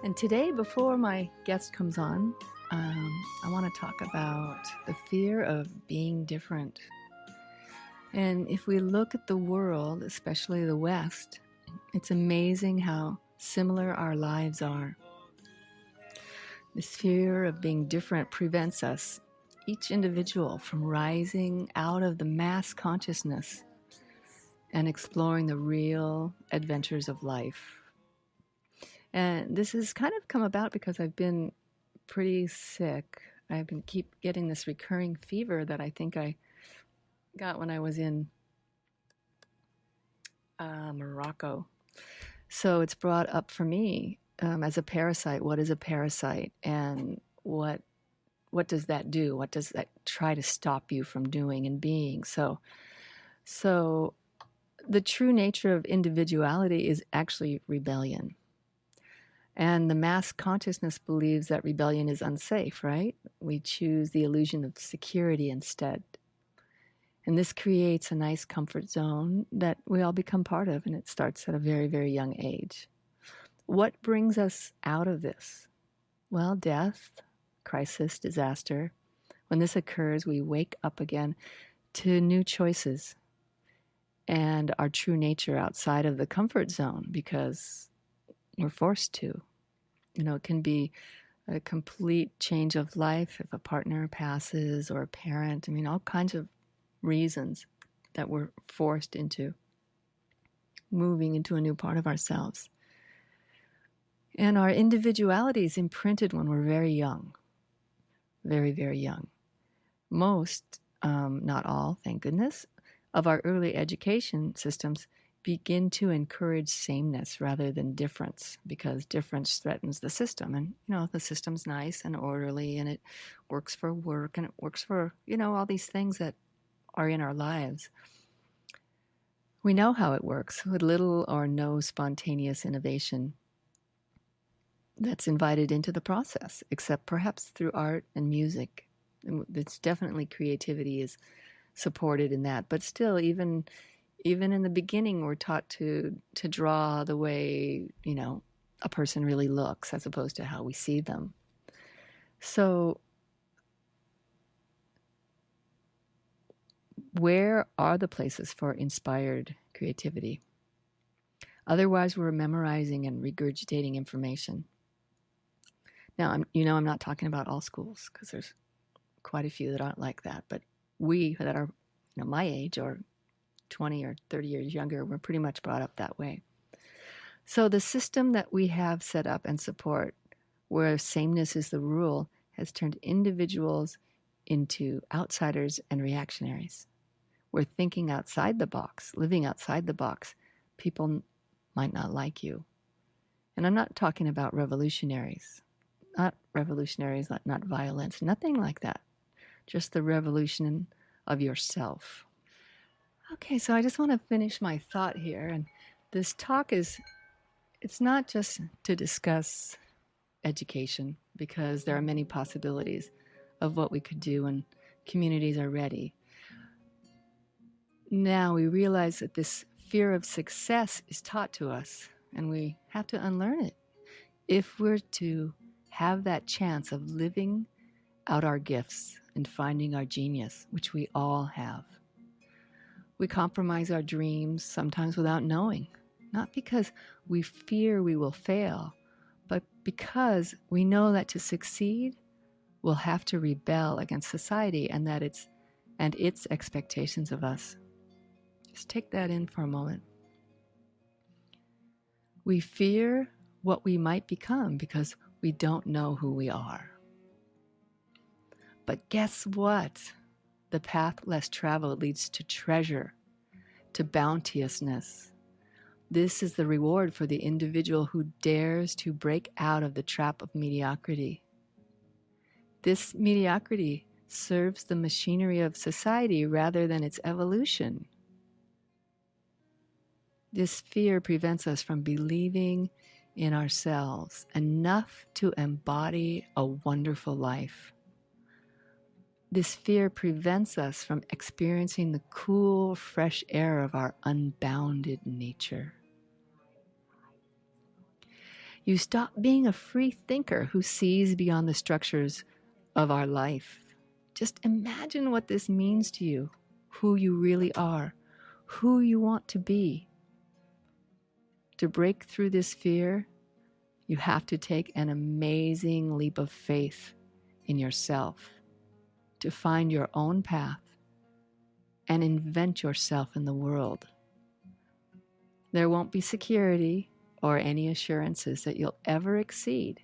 And today, before my guest comes on, I want to talk about the fear of being different. And if we look at the world, especially the West, it's amazing how similar our lives are. This fear of being different prevents us, each individual, from rising out of the mass consciousness and exploring the real adventures of life. And this has kind of come about because I've been pretty sick. I've been keep getting this recurring fever that I think I got when I was in Morocco. So it's brought up for me as a parasite. What is a parasite, and what does that do? What does that try to stop you from doing and being? So the true nature of individuality is actually rebellion. And the mass consciousness believes that rebellion is unsafe, right? We choose the illusion of security instead. And this creates a nice comfort zone that we all become part of, and it starts at a very, very young age. What brings us out of this? Well, death, crisis, disaster. When this occurs, we wake up again to new choices and our true nature outside of the comfort zone because we're forced to. It can be a complete change of life if a partner passes or a parent. All kinds of reasons that we're forced into moving into a new part of ourselves. And our individuality is imprinted when we're very young, very, very young. Most, not all, thank goodness, of our early education systems begin to encourage sameness rather than difference, because difference threatens the system. And, the system's nice and orderly, and it works for work, and it works for, all these things that are in our lives. We know how it works with little or no spontaneous innovation that's invited into the process, except perhaps through art and music. It's definitely creativity is supported in that, but still, even in the beginning, we're taught to draw the way, a person really looks as opposed to how we see them. So where are the places for inspired creativity? Otherwise, we're memorizing and regurgitating information. Now, I'm not talking about all schools, because there's quite a few that aren't like that. But we that are, my age or 20 or 30 years younger, we're pretty much brought up that way. So the system that we have set up and support, where sameness is the rule, has turned individuals into outsiders and reactionaries. We're thinking outside the box, living outside the box. People might not like you. And I'm not talking about revolutionaries. Not revolutionaries, not violence, nothing like that. Just the revolution of yourself. Okay, so I just want to finish my thought here. And this talk it's not just to discuss education, because there are many possibilities of what we could do when communities are ready. Now we realize that this fear of success is taught to us, and we have to unlearn it if we're to have that chance of living out our gifts and finding our genius, which we all have. We compromise our dreams sometimes without knowing, not because we fear we will fail, but because we know that to succeed, we'll have to rebel against society and its expectations of us. Just take that in for a moment. We fear what we might become because we don't know who we are. But guess what? The path less traveled leads to treasure, to bounteousness. This is the reward for the individual who dares to break out of the trap of mediocrity. This mediocrity serves the machinery of society rather than its evolution. This fear prevents us from believing in ourselves enough to embody a wonderful life. This fear prevents us from experiencing the cool, fresh air of our unbounded nature. You stop being a free thinker who sees beyond the structures of our life. Just imagine what this means to you, who you really are, who you want to be. To break through this fear, you have to take an amazing leap of faith in yourself to find your own path and invent yourself in the world. There won't be security or any assurances that you'll ever exceed,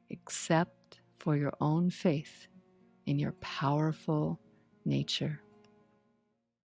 except for your own faith in your powerful nature.